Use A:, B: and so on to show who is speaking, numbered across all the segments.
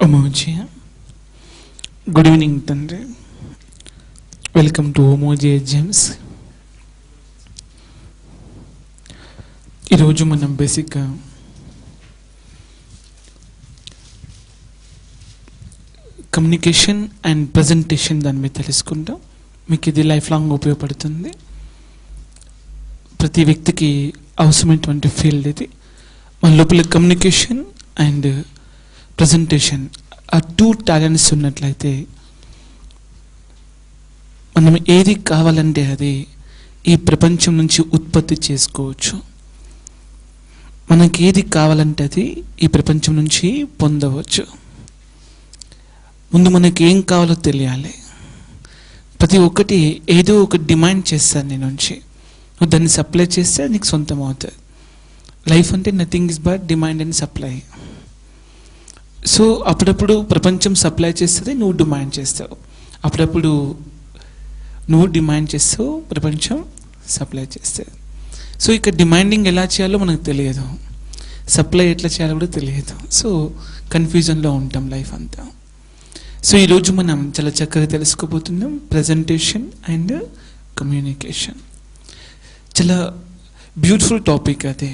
A: Omoji. Good evening, Tandre. Welcome to Omoji Gems. ఈరోజు మనం బేసిక్గా కమ్యూనికేషన్ అండ్ ప్రజెంటేషన్ దాని మీద తెలుసుకుంటాం. మీకు ఇది లైఫ్ లాంగ్ ఉపయోగపడుతుంది. ప్రతి వ్యక్తికి అవసరమైనటువంటి ఫీల్డ్ ఇది. మన లోపల కమ్యూనికేషన్ అండ్ ప్రజెంటేషన్ ఆ టూ టాలెంట్స్ ఉన్నట్లయితే మనం ఏది కావాలంటే అది ఈ ప్రపంచం నుంచి ఉత్పత్తి చేసుకోవచ్చు. మనకి ఏది కావాలంటే అది ఈ ప్రపంచం నుంచి పొందవచ్చు. ముందు మనకి ఏం కావాలో తెలియాలి. ప్రతి ఒక్కటి ఏదో ఒక డిమాండ్ చేస్తాను నీ నుంచి. నువ్వు దాన్ని సప్లై చేస్తే నీకు సొంతం అవుతుంది. లైఫ్ అంటే nothing is but demand and supply. So అప్పుడప్పుడు ప్రపంచం సప్లై చేస్తుంది, నువ్వు డిమాండ్ చేస్తావు. అప్పుడప్పుడు నువ్వు డిమాండ్ చేస్తావు, ప్రపంచం సప్లై చేస్తుంది. సో ఇక్కడ డిమాండింగ్ ఎలా చేయాలో మనకు తెలియదు, సప్లై ఎట్లా చేయాలో కూడా తెలియదు. సో కన్ఫ్యూజన్లో ఉంటాం లైఫ్ అంతా. సో ఈరోజు మనం చాలా చక్కగా తెలుసుకోబోతున్నాం ప్రజెంటేషన్ అండ్ కమ్యూనికేషన్. చాలా బ్యూటిఫుల్ టాపిక్ అదే.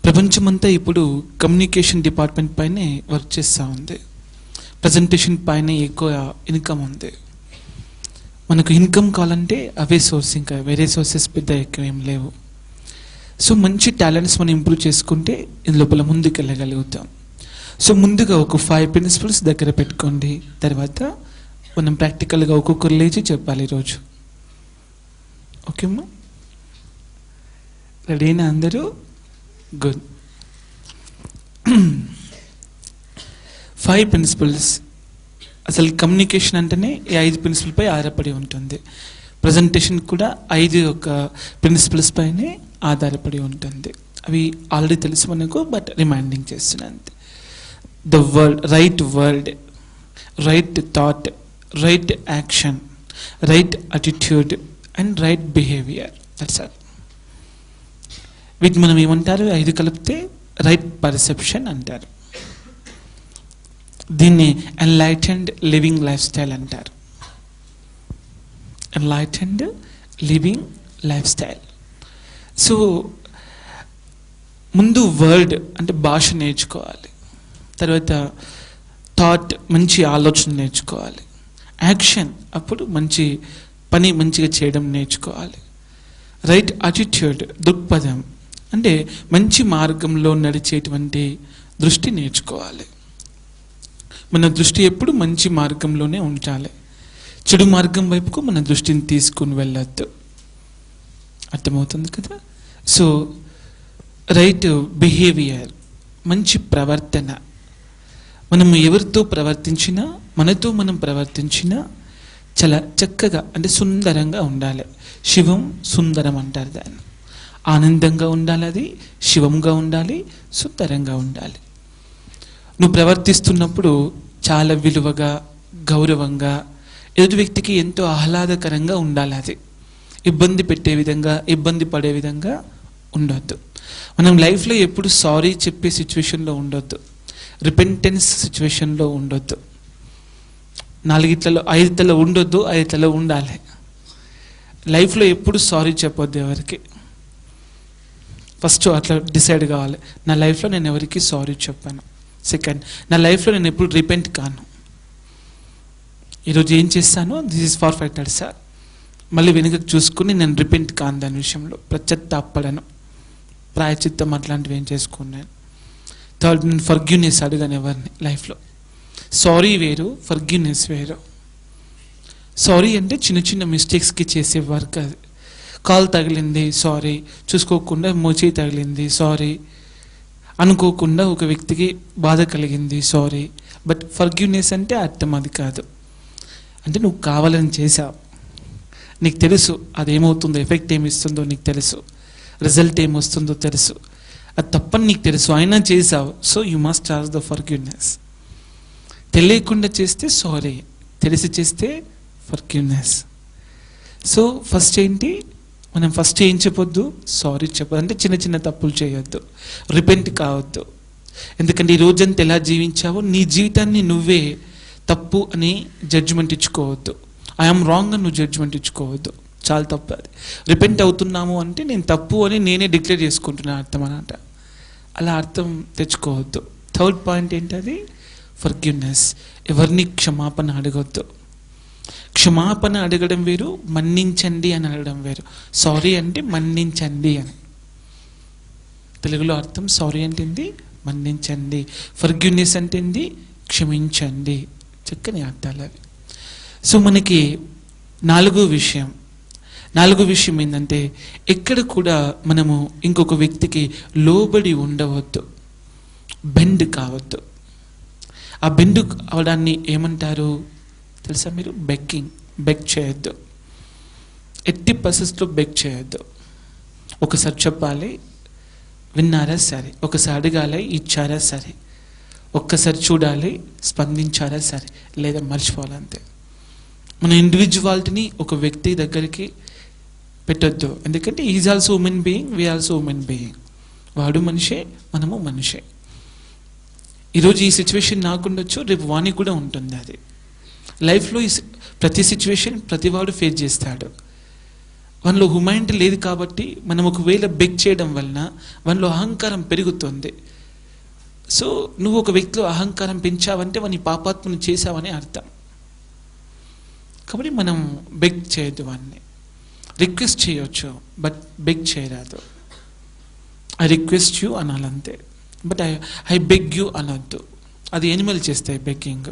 A: ప్రపంచమంతా ఇప్పుడు కమ్యూనికేషన్ డిపార్ట్మెంట్ పైనే వర్క్ చేస్తూ ఉంది. ప్రజెంటేషన్ పైన ఎక్కువ ఇన్కమ్ ఉంది. మనకు ఇన్కమ్ కావాలంటే అవే సోర్స్, ఇంకా వేరే సోర్సెస్ పెద్ద ఎక్కువ ఏం లేవు. సో మంచి టాలెంట్స్ మనం ఇంప్రూవ్ చేసుకుంటే ఇందులోపల ముందుకు వెళ్ళగలుగుతాం. సో ముందుగా ఒక 5 ప్రిన్సిపల్స్ దగ్గర పెట్టుకోండి. తర్వాత మనం ప్రాక్టికల్గా ఒక్కొక్కరు లేచి చెప్పాలి ఈరోజు. ఓకేమ్మా? రెడీనా అందరూ? గుడ్. 5 ప్రిన్సిపల్స్. అసలు కమ్యూనికేషన్ అంటేనే ఈ 5 ప్రిన్సిపల్పై ఆధారపడి ఉంటుంది. ప్రజెంటేషన్ కూడా 5 ఒక ప్రిన్సిపల్స్ పైనే ఆధారపడి ఉంటుంది. అవి ఆల్రెడీ తెలుసు మనకు, బట్ రిమైండింగ్ చేస్తున్నాను. The word, right thought, right action, right attitude and right behaviour. That's all. వీటిని మనం ఏమంటారు? 5 కలిపితే రైట్ పర్సెప్షన్ అంటారు. దీన్ని ఎన్లైటెండ్ లివింగ్ లైఫ్ స్టైల్ అంటారు. Enlightened living life style. So ముందు వర్డ్ అంటే భాష నేర్చుకోవాలి. తర్వాత థాట్, మంచి ఆలోచన నేర్చుకోవాలి. యాక్షన్, అప్పుడు మంచి పని మంచిగా చేయడం నేర్చుకోవాలి. రైట్ అటిట్యూడ్, దృక్పథం, అంటే మంచి మార్గంలో నడిచేటువంటి దృష్టి నేర్చుకోవాలి. మన దృష్టి ఎప్పుడు మంచి మార్గంలోనే ఉండాలి. చెడు మార్గం వైపుకు మన దృష్టిని తీసుకుని వెళ్ళొద్దు. అర్థమవుతుంది కదా? సో రైట్ బిహేవియర్, మంచి ప్రవర్తన. మనం ఎవరితో ప్రవర్తించినా, మనతో మనం ప్రవర్తించినా చాలా చక్కగా అంటే సుందరంగా ఉండాలి. శివం సుందరం అంటారు దాన్ని. ఆనందంగా ఉండాలి, అది శివంగా ఉండాలి, సుందరంగా ఉండాలి. నువ్వు ప్రవర్తిస్తున్నప్పుడు చాలా విలువగా, గౌరవంగా, ఎదుటి వ్యక్తికి ఎంతో ఆహ్లాదకరంగా ఉండాలి. అది ఇబ్బంది పెట్టే విధంగా, ఇబ్బంది పడే విధంగా ఉండొద్దు. మనం లైఫ్లో ఎప్పుడు సారీ చెప్పే సిచ్యువేషన్లో ఉండొద్దు, రిపెంటెన్స్ సిచ్యువేషన్లో ఉండొద్దు. 4 5 ఉండొద్దు, 5 ఉండాలి. లైఫ్లో ఎప్పుడు సారీ చెప్పొద్దు ఎవరికి. ఫస్ట్ అట్లా డిసైడ్ కావాలి. నా లైఫ్లో నేను ఎవరికి సారీ చెప్పాను. సెకండ్, నా లైఫ్లో నేను ఎప్పుడు రిపెంట్ కాను. ఈరోజు ఏం చేస్తానో దిస్ ఈజ్ పర్ఫెక్టెడ్ సార్, మళ్ళీ వెనుకకు చూసుకుని నేను రిపెంట్ కాను, దాని విషయంలో పశ్చాత్తాపడను, ప్రాయచిత్తం అట్లాంటివి ఏం చేసుకున్నాను. థర్డ్, నేను ఫర్గ్యూనెస్ అడగను ఎవరిని లైఫ్లో. సారీ వేరు, ఫర్గ్యూనెస్ వేరు. సారీ అంటే చిన్న చిన్న మిస్టేక్స్కి చేసే వర్క్. అది కాలు తగిలింది సారీ, చూసుకోకుండా మోచేయి తగిలింది సారీ, అనుకోకుండా ఒక వ్యక్తికి బాధ కలిగింది సారీ. బట్ ఫర్గ్యూనెస్ అంటే అర్థం అది కాదు. అంటే నువ్వు కావాలని చేసావు, నీకు తెలుసు అదేమవుతుందో, ఎఫెక్ట్ ఏమి ఇస్తుందో నీకు తెలుసు, రిజల్ట్ ఏమొస్తుందో తెలుసు, అది తప్పని నీకు తెలుసు, అయినా చేసావు. So you must charge the ఫర్గ్యూనెస్. తెలియకుండా చేస్తే సారీ, తెలిసి చేస్తే ఫర్గ్యూనెస్. సో ఫస్ట్ ఏంటి, మనం ఫస్ట్ ఏం చెప్పొద్దు? సారీ చెప్పొద్దు. అంటే చిన్న చిన్న తప్పులు చేయొద్దు, రిపెంట్ కావద్దు. ఎందుకంటే ఈ రోజంతా ఎలా జీవించావో నీ జీవితాన్ని నువ్వే తప్పు అని జడ్జిమెంట్ ఇచ్చుకోవద్దు. ఐఎమ్ రాంగ్ అని నువ్వు జడ్జిమెంట్ ఇచ్చుకోవద్దు, చాలా తప్పు అది. రిపెంట్ అవుతున్నాము అంటే నేను తప్పు అని నేనే డిక్లేర్ చేసుకుంటున్నాను అర్థం అన్నమాట. అలా అర్థం తెచ్చుకోవద్దు. థర్డ్ పాయింట్ ఏంటది? ఫర్గివ్నెస్. ఎవరిని క్షమాపణ అడగొద్దు. క్షమాపణ అడగడం వేరు, మన్నించండి అని అడగడం వేరు. సారీ అంటే మన్నించండి అని తెలుగులో అర్థం. సారీ అంటే మన్నించండి, ఫర్గివ్నెస్ అంటే క్షమించండి. చక్కని అర్థాలు అవి. సో మనకి నాలుగో విషయం ఏంటంటే ఎక్కడ కూడా మనము ఇంకొక వ్యక్తికి లోబడి ఉండవద్దు, బెండ్ కావద్దు. ఆ బెండ్ అవడాన్ని ఏమంటారు తెలుసా మీరు? బెగ్ చేయొద్దు. ఎట్టి పరిస్థితుల్లో బెగ్ చేయొద్దు. ఒకసారి చెప్పాలి, విన్నారా సరే. ఒకసారి అడగాలి, ఇచ్చారా సరే. ఒక్కసారి చూడాలి, స్పందించారా సరే, లేదా మర్చిపోవాలంతే. మన ఇండివిజువాలిటీని ఒక వ్యక్తి దగ్గరికి పెట్టొద్దు. ఎందుకంటే is also human being, we also human being. వాడు మనిషే, మనము మనిషే. ఈరోజు ఈ సిచ్యువేషన్ నాకుండొచ్చు, రేపు వానికి కూడా ఉంటుంది. అది లైఫ్లో ప్రతి సిచ్యువేషన్ ప్రతివాడు ఫేస్ చేస్తాడు. మనలో హ్యూమానిటీ లేదు కాబట్టి మనం ఒకవేళ బెగ్ చేయడం వలన మనలో అహంకారం పెరుగుతుంది. సో నువ్వు ఒక వ్యక్తిలో అహంకారం పెంచావంటే వాని పాపాత్మను చేశావని అర్థం. కాబట్టి మనం బెగ్ చేయొద్దు, వాడిని రిక్వెస్ట్ చేయొచ్చు, బట్ బెగ్ చేయరాదు. ఐ రిక్వెస్ట్ యూ అనాలంతే, బట్ ఐ బెగ్ యూ అనొద్దు. అది ఎనిమల్ చేస్తాయి బెగ్గింగ్.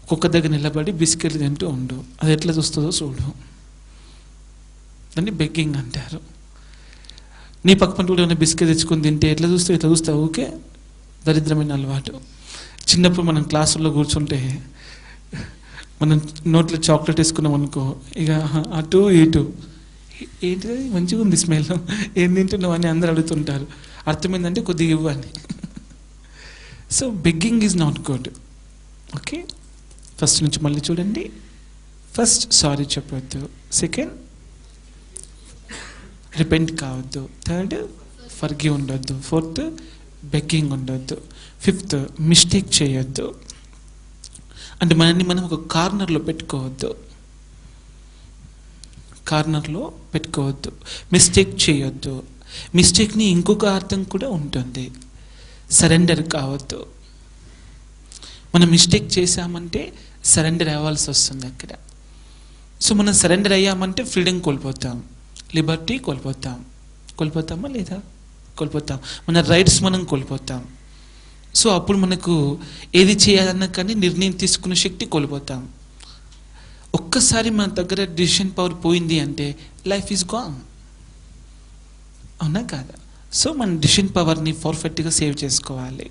A: కుక్క దగ్గర నిలబడి బిస్కెట్లు తింటూ ఉండు, అది ఎట్లా చూస్తుందో చూడు, దాన్ని బెగ్గింగ్ అంటారు. నీ పక్క పంట కూడా ఏమైనా బిస్కెట్ తెచ్చుకొని తింటే ఎట్లా చూస్తావు? ఓకే, దరిద్రమైన అలవాటు. చిన్నప్పుడు మనం క్లాసుల్లో కూర్చుంటే మనం నోట్లో చాక్లెట్ వేసుకున్నాం అనుకో, ఇక అటు ఇటు ఏంటిది మంచిగా ఉంది స్మెల్, ఏం తింటున్నావు అని అందరూ అడుగుతుంటారు. అర్థమైందంటే కొద్దిగా ఇవ్వని. So begging is not good. Okay, first నుంచి మళ్ళీ చూడండి. ఫస్ట్ సారీ చెప్పొద్దు, సెకండ్ రిపెంట్ కావద్దు, థర్డ్ ఫర్గివ్ ఉండొద్దు, ఫోర్త్ బెగ్గింగ్ ఉండొద్దు, ఫిఫ్త్ మిస్టేక్ చేయొద్దు. అంటే మనల్ని మనం ఒక కార్నర్లో పెట్టుకోవద్దు, మిస్టేక్ చేయొద్దు. మిస్టేక్ని ఇంకొక అర్థం కూడా ఉంటుంది, సరెండర్ కావద్దు. మనం మిస్టేక్ చేశామంటే సరెండర్ అవ్వాల్సి వస్తుంది అక్కడ. సో మనం సరెండర్ అయ్యామంటే ఫ్రీడమ్ కోల్పోతాం, లిబర్టీ కోల్పోతామా లేదా? కోల్పోతాం. మన రైట్స్ మనం కోల్పోతాం. సో అప్పుడు మనకు ఏది చేయాలన్నా కానీ నిర్ణయం తీసుకునే శక్తి కోల్పోతాం. ఒక్కసారి మన దగ్గర డిసిషన్ పవర్ పోయింది అంటే లైఫ్ ఈజ్ గాన్, అవునా కాదా? సో మన డిసిషన్ పవర్ని పర్ఫెక్ట్గా సేవ్ చేసుకోవాలి.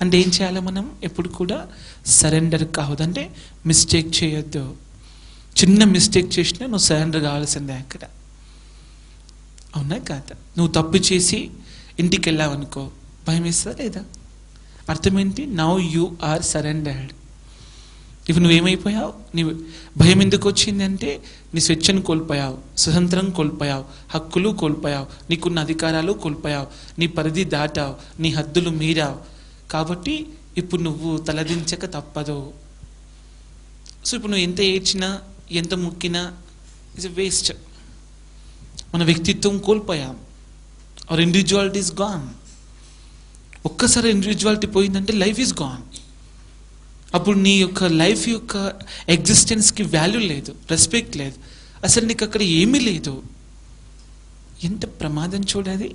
A: అంటే ఏం చేయాలి? మనం ఎప్పుడు కూడా సరెండర్ కావద్దు. అంటే మిస్టేక్ చేయొద్దు. చిన్న మిస్టేక్ చేసినా నువ్వు సరెండర్ కావాల్సిందే అక్కడ, అవునా కాదా? నువ్వు తప్పు చేసి ఇంటికి వెళ్ళావనుకో భయం వేస్తుందా లేదా? అర్థమేంటి? Now you are surrendered. ఇప్పుడు నువ్వేమైపోయావు? నీ భయం ఎందుకు వచ్చింది అంటే నీ స్వేచ్ఛను కోల్పోయావు, స్వతంత్రం కోల్పోయావు, హక్కులు కోల్పోయావు, నీకున్న అధికారాలు కోల్పోయావు, నీ పరిధి దాటావు, నీ హద్దులు మీరావు. కాబట్టి ఇప్పుడు నువ్వు తలదించక తప్పదు. సో ఇప్పుడు నువ్వు ఎంత ఏడ్చినా ఎంత ముక్కినా ఇట్స్ వేస్ట్. మన వ్యక్తిత్వం కోల్పోయాం, అవర్ ఇండివిజువాలిటీ ఈస్ గాన్. ఒక్కసారి ఇండివిజువాలిటీ పోయిందంటే లైఫ్ ఈజ్ గాన్. అప్పుడు నీ యొక్క లైఫ్ యొక్క ఎగ్జిస్టెన్స్కి వాల్యూ లేదు, రెస్పెక్ట్ లేదు, అసలు నీకు అక్కడ ఏమీ లేదు. ఎంత ప్రమాదం చూడాలి.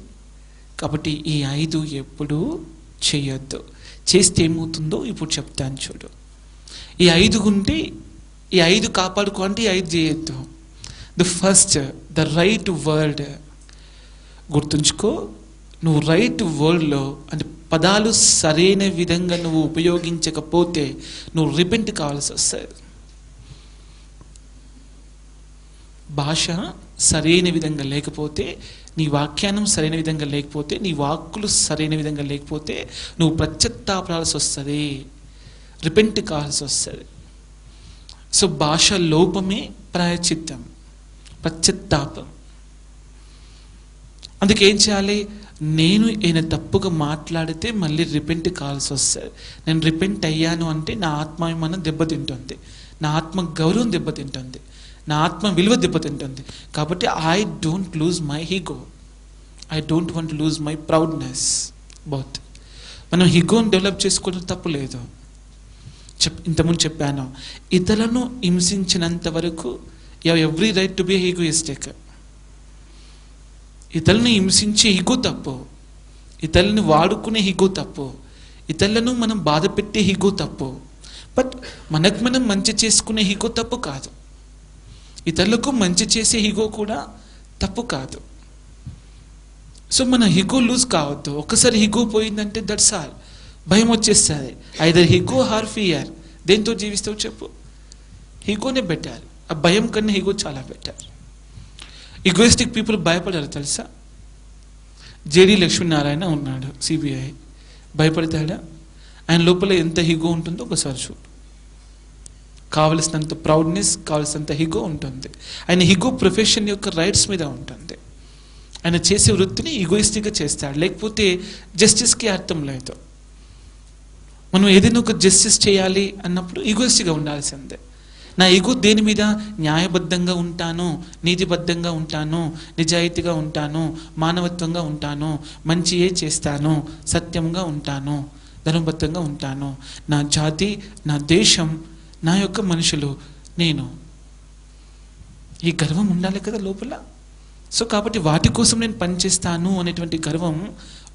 A: కాబట్టి ఈ 5 ఎప్పుడూ చేయొద్దు. చేస్తే ఏమవుతుందో ఇప్పుడు చెప్తాను చూడు. ఈ 5 ఉంటే ఈ 5 కాపాడుకో అంటే ఈ 5 చేయొద్దు. The first, the right word. గుర్తుంచుకో, నువ్వు రైట్ వరల్డ్లో అంటే పదాలు సరైన విధంగా నువ్వు ఉపయోగించకపోతే నువ్వు రిపెంట్ కావాల్సి వస్తుంది. భాష సరైన విధంగా లేకపోతే, నీ వ్యాఖ్యానం సరైన విధంగా లేకపోతే, నీ వాక్కులు సరైన విధంగా లేకపోతే నువ్వు పశ్చాత్తాపడాల్సి వస్తుంది, రిపెంట్ కావాల్సి వస్తుంది. సో భాష లోపమే ప్రాయశ్చిత్తం, పశ్చాత్తాపం. అందుకేం చేయాలి? నేను ఈయన తప్పుగా మాట్లాడితే మళ్ళీ రిపెంట్ కావాల్సి వస్తుంది. నేను రిపెంట్ అయ్యాను అంటే నా ఆత్మాభిమానం దెబ్బతింటుంది, నా ఆత్మ గౌరవం దెబ్బతింటుంది, నా ఆత్మ విలువ దెబ్బతింటుంది. కాబట్టి I don't lose my ego, I don't want lose my proudness both. మనం ఈగోని డెవలప్ చేసుకోవడం తప్పు లేదు. ఇంతకుముందు చెప్పాను, ఇతరులను హింసించినంత వరకు you have every right to be egoistic. ఇతరులను హింసించే ఈగో తప్పు, ఇతరులని వాడుకునే ఈగో తప్పు, ఇతరులను మనం బాధ పెట్టే ఈగో తప్పు. బట్ మనకు మనం మంచి చేసుకునే ఈగో తప్పు కాదు, ఇతరులకు మంచి చేసే ఈగో కూడా తప్పు కాదు. సో మన ఈగో లూజ్ కావద్దు. ఒకసారి ఈగో పోయిందంటే దట్స్ ఆల్, భయం వచ్చేస్తుంది. Either ego or fear. దేంతో జీవిస్తావు చెప్పు? ఈగోనే బెటర్. ఆ భయం కన్నా ఈగో చాలా బెటర్. ఈగోయిస్టిక్ పీపుల్ భయపడారు తెలుసా? జేడి లక్ష్మీనారాయణ ఉన్నాడు సిబిఐ, భయపడతాడా? ఆయన లోపల ఎంత ఈగో ఉంటుందో ఒకసారి చూడు. కావలసినంత ప్రౌడ్నెస్, కావలసినంత ఈగో ఉంటుంది. ఆయన ఈగో ప్రొఫెషన్ యొక్క రైట్స్ మీద ఉంటుంది. ఆయన చేసే వృత్తిని ఈగోయిస్టిక్గా చేస్తాడు, లేకపోతే జస్టిస్కి అర్థం లేదు. మనం ఏదైనా ఒక జస్టిస్ చేయాలి అన్నప్పుడు ఈగోయిస్టిక్గా ఉండాల్సిందే. నా ఈగో దేని మీద? న్యాయబద్ధంగా ఉంటాను, నీతిబద్ధంగా ఉంటాను, నిజాయితీగా ఉంటాను, మానవత్వంగా ఉంటాను, మంచియే చేస్తాను, సత్యంగా ఉంటాను, ధర్మబద్ధంగా ఉంటాను, నా జాతి, నా దేశం, నా యొక్క మనుషులు, నేను. ఈ గర్వం ఉండాలి కదా లోపల. సో కాబట్టి వాటి కోసం నేను పనిచేస్తాను అనేటువంటి గర్వం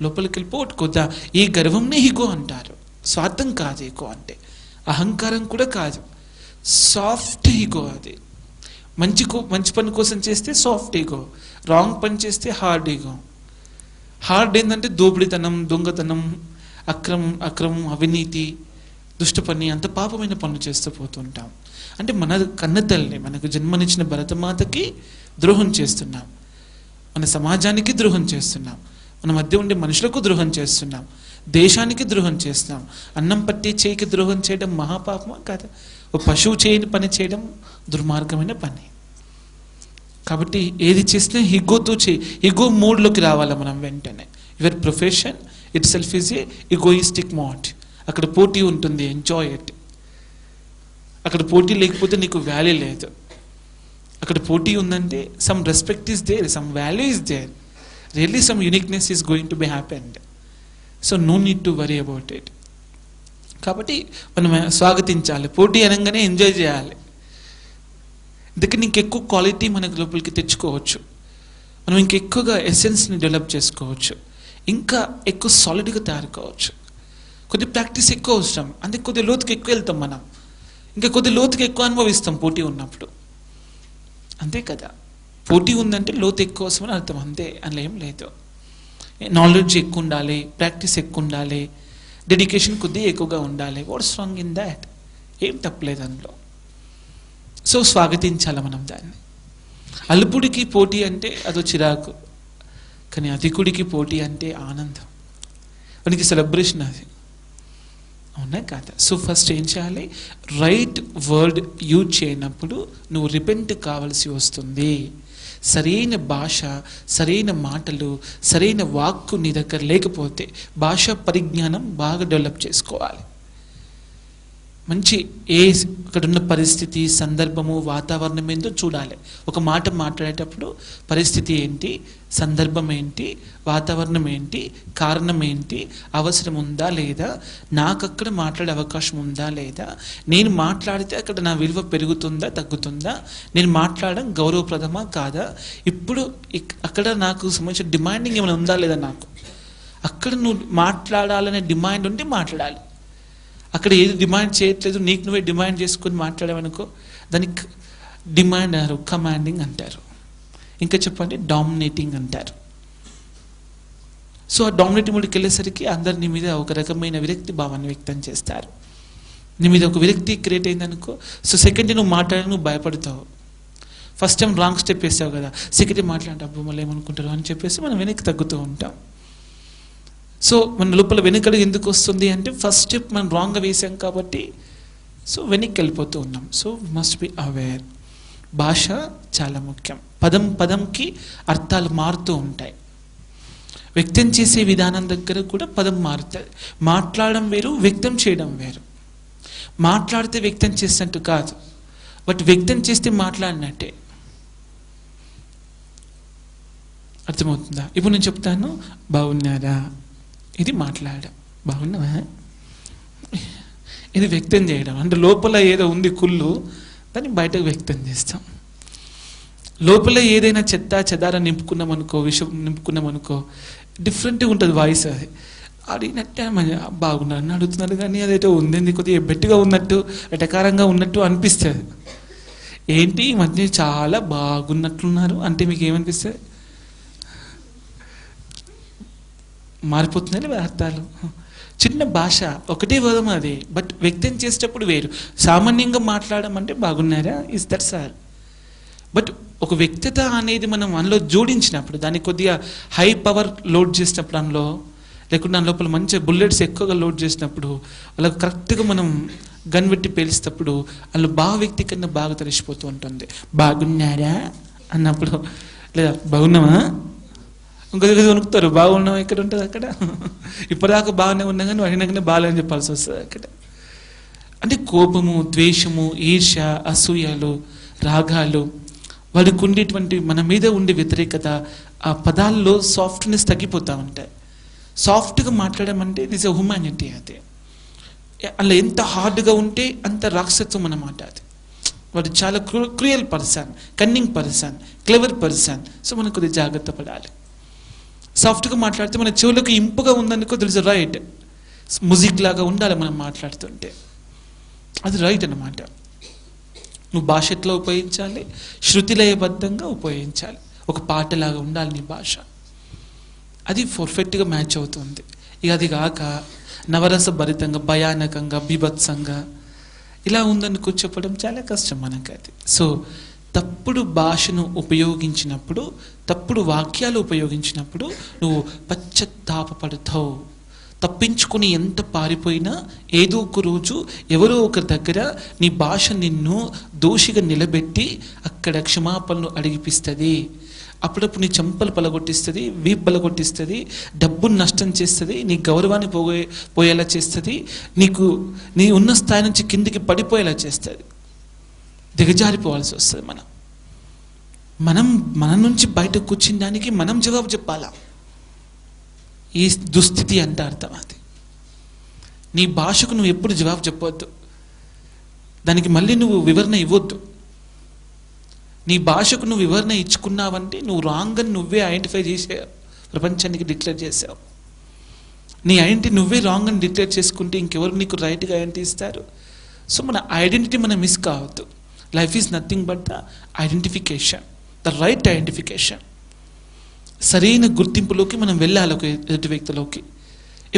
A: లోపలికి వెళ్ళిపోవట్టుకోద్దా. ఈ గర్వంనే ఈగో అంటారు. స్వార్థం కాదు ఈగో అంటే, అహంకారం కూడా కాదు, సాఫ్ట్ ఈగో. అది మంచి పని కోసం చేస్తే సాఫ్ట్ ఈగో, రాంగ్ పని చేస్తే హార్డ్ ఈగో. హార్డ్ ఏంటంటే దోపిడితనం, దొంగతనం, అక్రమం, అవినీతి, దుష్ట పని, అంత పాపమైన పనులు చేస్తూ పోతుంటాం. అంటే మన కన్న తల్లి, మనకు జన్మనిచ్చిన భరతమాతకి ద్రోహం చేస్తున్నాం, మన సమాజానికి ద్రోహం చేస్తున్నాం, మన మధ్య ఉండే మనుషులకు ద్రోహం చేస్తున్నాం, దేశానికి ద్రోహం చేస్తున్నాం. అన్నం పట్టి చేయికి ద్రోహం చేయడం మహాపాపమా కాదా? ఒక పశువు చేయని పని చేయడం దుర్మార్గమైన పని. కాబట్టి ఏది చేసినా ఈగోతో ఈగో మోడ్లోకి రావాలి మనం వెంటనే. Your profession it self is a egoistic mode. అక్కడ పోటీ ఉంటుంది, ఎంజాయ్ ఇట్. అక్కడ పోటీ లేకపోతే నీకు వాల్యూ లేదు. అక్కడ పోటీ ఉందంటే some respect is there, some value is there, really some uniqueness is going to be happened. So no need to worry about it. కాబట్టి మనం స్వాగతించాలి, పోటీ అనగానే ఎంజాయ్ చేయాలి. అందుకే ఇంకెక్కువ క్వాలిటీ మనకు లోపలికి తెచ్చుకోవచ్చు, మనం ఇంకెక్కువగా ఎసెన్స్ని డెవలప్ చేసుకోవచ్చు, ఇంకా ఎక్కువ సాలిడ్గా తయారు కావచ్చు. కొద్ది ప్రాక్టీస్ ఎక్కువ అవసరం, అందుకే కొద్ది లోతుకి ఎక్కువ వెళ్తాం మనం, ఇంకా కొద్ది లోతుకి ఎక్కువ అనుభవిస్తాం పోటీ ఉన్నప్పుడు. అంతే కదా, పోటీ ఉందంటే లోతు ఎక్కువ అవసరమని అర్థం, అంతే, అందులో ఏం లేదు. నాలెడ్జ్ ఎక్కువ ఉండాలి, ప్రాక్టీస్ ఎక్కువ ఉండాలి, డెడికేషన్ కొద్దిగా ఎక్కువగా ఉండాలి. What's wrong in that? ఏం తప్పలేదు అందులో. సో స్వాగతించాలి మనం దాన్ని. అల్పుడికి పోటీ అంటే అదో చిరాకు, కానీ అధికుడికి పోటీ అంటే ఆనందం, వానికి సెలబ్రేషన్ అది. అవునా కాదా? సో ఫస్ట్ ఏం చేయాలి? రైట్ వర్డ్ యూజ్ చేయనప్పుడు నువ్వు రిపెంట్ కావాల్సి వస్తుంది. సరైన భాష, సరైన మాటలు, సరైన వాక్కు నీ దగ్గర లేకపోతే భాషా పరిజ్ఞానం బాగా డెవలప్ చేసుకోవాలి. మంచి అక్కడున్న పరిస్థితి, సందర్భము, వాతావరణం ఏంటో చూడాలి. ఒక మాట మాట్లాడేటప్పుడు పరిస్థితి ఏంటి, సందర్భం ఏంటి, వాతావరణం ఏంటి, కారణం ఏంటి, అవసరం ఉందా లేదా, నాకు అక్కడ మాట్లాడే అవకాశం ఉందా లేదా, నేను మాట్లాడితే అక్కడ నా విలువ పెరుగుతుందా తగ్గుతుందా, నేను మాట్లాడడం గౌరవప్రదమా కాదా, ఇప్పుడు అక్కడ నాకు సంబంధించిన డిమాండింగ్ ఏమైనా ఉందా లేదా, నాకు అక్కడ నువ్వు మాట్లాడాలనే డిమాండ్ ఉంటే మాట్లాడాలి. అక్కడ ఏది డిమాండ్ చేయట్లేదు, నీకు నువ్వే డిమాండ్ చేసుకొని మాట్లాడావనుకో దానికి డిమాండ్ అన్నారు, కమాండింగ్ అంటారు, ఇంకా చెప్పండి డామినేటింగ్ అంటారు. సో ఆ డామినేటింగ్ మోడ్కి వెళ్ళేసరికి అందరు నీ మీద ఒక రకమైన విరక్తి భావాన్ని వ్యక్తం చేస్తారు. నీ మీద ఒక విరక్తి క్రియేట్ అయిందనుకో, సో సెకండ్ నువ్వు మాట్లాడి నువ్వు భయపడతావు. ఫస్ట్ టైం రాంగ్ స్టెప్ వేసావు కదా, సెకండ్ మాట్లాడే అబ్బు మళ్ళీ ఏమనుకుంటారు అని చెప్పేసి మనం వెనక్కి తగ్గుతూ ఉంటాం. సో మన లోపల వెనుకడుగు ఎందుకు వస్తుంది అంటే ఫస్ట్ స్టెప్ మనం రాంగ్గా వేసాం కాబట్టి సో వెనక్కి వెళ్ళిపోతూ ఉన్నాం. So must be aware. భాష చాలా ముఖ్యం. పదంకి అర్థాలు మారుతూ ఉంటాయి. వ్యక్తం చేసే విధానం దగ్గర కూడా పదం మారుతుంది. మాట్లాడడం వేరు, వ్యక్తం చేయడం వేరు. మాట్లాడితే వ్యక్తం చేసినట్టు కాదు, బట్ వ్యక్తం చేస్తే మాట్లాడినట్టే. అర్థమవుతుందా? ఇప్పుడు నేను చెప్తాను, బాగున్నారా, ఇది మాట్లాడడం. బాగున్నావా, ఇది వ్యక్తం చేయడం. అంటే లోపల ఏదో ఉంది కుళ్ళు, దాన్ని బయటకు వ్యక్తం చేస్తాం. లోపల ఏదైనా చెత్త చెదార నింపుకున్నామనుకో, విషం నింపుకున్నామనుకో, డిఫరెంట్గా ఉంటుంది వాయిస్. అది అడిగినట్టే బాగున్నారని అడుగుతున్నారు, కానీ అదేటో ఉంది, కొద్దిగా బెట్టుగా ఉన్నట్టు, ఎటకారంగా ఉన్నట్టు అనిపిస్తుంది. ఏంటి ఈ మధ్య చాలా బాగున్నట్లున్నారు అంటే మీకు ఏమనిపిస్తుంది? మారిపోతున్నాయి అర్థాలు. చిన్న భాష, ఒకటే పదం అది, బట్ వ్యక్తం చేసేటప్పుడు వేరు. సామాన్యంగా మాట్లాడడం అంటే బాగున్నారా, ఇస్ దట్ సార్. బట్ ఒక వ్యక్తత అనేది మనం అందులో జోడించినప్పుడు, దాన్ని కొద్దిగా హై పవర్ లోడ్ చేసినప్పుడు, అందులో లేకుంటే దాని లోపల మంచి బుల్లెట్స్ ఎక్కువగా లోడ్ చేసినప్పుడు, వాళ్ళకి కరెక్ట్గా మనం గన్ పెట్టి పేల్చేటప్పుడు వాళ్ళు బాగా వ్యక్తీకరణ బాగా తెలిసిపోతూ ఉంటుంది. బాగున్నారా అన్నప్పుడు, లేదా బాగున్నావా, ఇంకొక వణుకుతారు. బాగున్నావా ఎక్కడ ఉంటుంది అక్కడ. ఇప్పటిదాకా బాగానే ఉన్నా కానీ అడిగినాకనే బాగాలేని చెప్పాల్సి వస్తుంది అక్కడ. అంటే కోపము, ద్వేషము, ఈర్ష్య, అసూయలు, రాగాలు, వాడికి ఉండేటువంటి మన మీద ఉండే వ్యతిరేకత, ఆ పదాల్లో సాఫ్ట్నెస్ తగ్గిపోతూ ఉంటాయి. సాఫ్ట్గా మాట్లాడమంటే ఇట్ ఈస్ ఎ హ్యూమానిటీ. అది అలా ఎంత హార్డ్గా ఉంటే అంత రాక్షసత్వం అన్నమాట. అది వాడు చాలా cruel person, cunning person, clever person. So మనం కొద్దిగా జాగ్రత్త పడాలి. సాఫ్ట్గా మాట్లాడితే మన చెవులకు ఇంపుగా ఉందనుకో, తెలుసు రైట్, మ్యూజిక్ లాగా ఉండాలి మనం మాట్లాడుతుంటే, అది రైట్ అన్నమాట. నువ్వు భాష ఎట్లా ఉపయోగించాలి, శృతిలయబద్ధంగా ఉపయోగించాలి. ఒక పాటలాగా ఉండాలి నీ భాష, అది పర్ఫెక్ట్గా మ్యాచ్ అవుతుంది. ఇక అది కాక నవరస భరితంగా, భయానకంగా, బీభత్సంగా ఇలా ఉందని చెప్పడం చాలా కష్టం మనకి అది. సో తప్పుడు భాషను ఉపయోగించినప్పుడు, తప్పుడు వాక్యాలు ఉపయోగించినప్పుడు నువ్వు పశ్చాత్తాపపడతావు. తప్పించుకుని ఎంత పారిపోయినా ఏదో ఒక రోజు ఎవరో ఒకరి దగ్గర నీ భాష నిన్ను దోషిగా నిలబెట్టి అక్కడ క్షమాపణలు అడిగిపిస్తుంది. అప్పుడప్పుడు నీ చెంపలు పలగొట్టిస్తుంది, వీపు పలగొట్టిస్తుంది, డబ్బును నష్టం చేస్తుంది, నీ గౌరవాన్ని పోయేలా చేస్తుంది, నీకు నీ ఉన్న స్థాయి నుంచి కిందికి పడిపోయేలా చేస్తుంది, దిగజారిపోవాల్సి వస్తుంది. మనం మన నుంచి బయటకు కూర్చున్న దానికి మనం జవాబు చెప్పాలా. ఈ దుస్థితి అంటే అర్థం అది. నీ భాషకు నువ్వు ఎప్పుడు జవాబు చెప్పవద్దు, దానికి మళ్ళీ నువ్వు వివరణ ఇవ్వద్దు. నీ భాషకు నువ్వు వివరణ ఇచ్చుకున్నావంటే నువ్వు రాంగ్ అని నువ్వే ఐడెంటిఫై చేసావు, ప్రపంచానికి డిక్లేర్ చేసావు. నీ ఐడెంటిటీ నువ్వే రాంగ్ అని డిక్లేర్ చేసుకుంటే ఇంకెవరు నీకు రైట్గా ఐడెంటిటీ ఇస్తారు? సో మన ఐడెంటిటీ మనం మిస్ కావద్దు. Life is nothing but the identification, the right identification. సరైన గుర్తింపులోకి మనం వెళ్ళాలి ఒక ఎదుటి వ్యక్తిలోకి.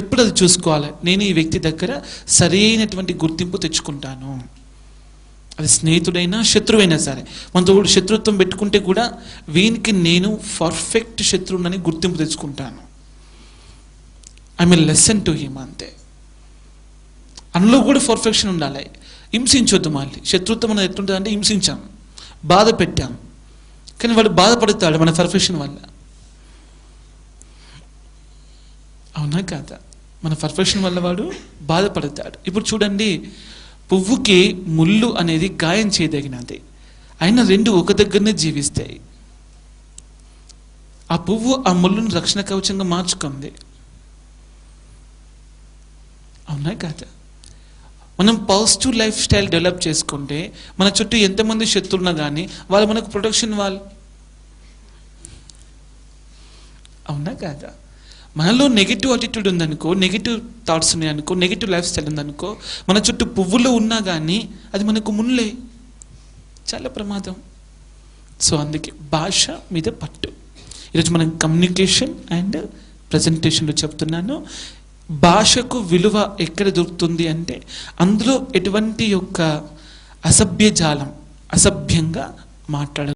A: ఎప్పుడు అది చూసుకోవాలి, నేను ఈ వ్యక్తి దగ్గర సరైనటువంటి గుర్తింపు తెచ్చుకుంటాను. అది స్నేహితుడైనా శత్రువైనా సరే. మనతో కూడా శత్రుత్వం పెట్టుకుంటే కూడా వీనికి నేను పర్ఫెక్ట్ శత్రువునని గుర్తింపు తెచ్చుకుంటాను. I mean lesson to him అంతే. అందులో కూడా పర్ఫెక్షన్ ఉండాలి. హింసించొద్దు. మళ్ళీ శత్రుత్వం అనేది ఎట్లుంటుంది అంటే హింసించాం, బాధ పెట్టాం, కానీ వాడు బాధపడతాడు మన పర్ఫెక్షన్ వల్ల. అవునా కాదా? మన పర్ఫెక్షన్ వల్ల వాడు బాధపడతాడు. ఇప్పుడు చూడండి, పువ్వుకి ముళ్ళు అనేది గాయం చేయదగినది, అయినా రెండు ఒక దగ్గరనే జీవిస్తాయి. ఆ పువ్వు ఆ ముళ్ళును రక్షణ కవచంగా మార్చుకుంది. అవునా కాదా? మనం పాజిటివ్ లైఫ్ స్టైల్ డెవలప్ చేసుకుంటే మన చుట్టూ ఎంతమంది శత్రువున్నా కానీ వాళ్ళు మనకు ప్రొటెక్షన్ వాళ్ళు. అవునా కాదా? మనలో నెగిటివ్ అటిట్యూడ్ ఉందనుకో, నెగిటివ్ థాట్స్ ఉన్నాయనుకో, నెగిటివ్ లైఫ్ స్టైల్ ఉందనుకో, మన చుట్టూ పువ్వులు ఉన్నా కానీ అది మనకు ముళ్ళే, చాలా ప్రమాదం. సో అందుకే భాష మీద పట్టు. ఈరోజు మనం కమ్యూనికేషన్ అండ్ ప్రజెంటేషన్లో చెప్తున్నాను. భాషకు విలువ ఎక్కడ దొరుకుతుంది అంటే అందులో ఎటువంటి యొక్క అసభ్య జాలం, అసభ్యంగా మాట్లాడ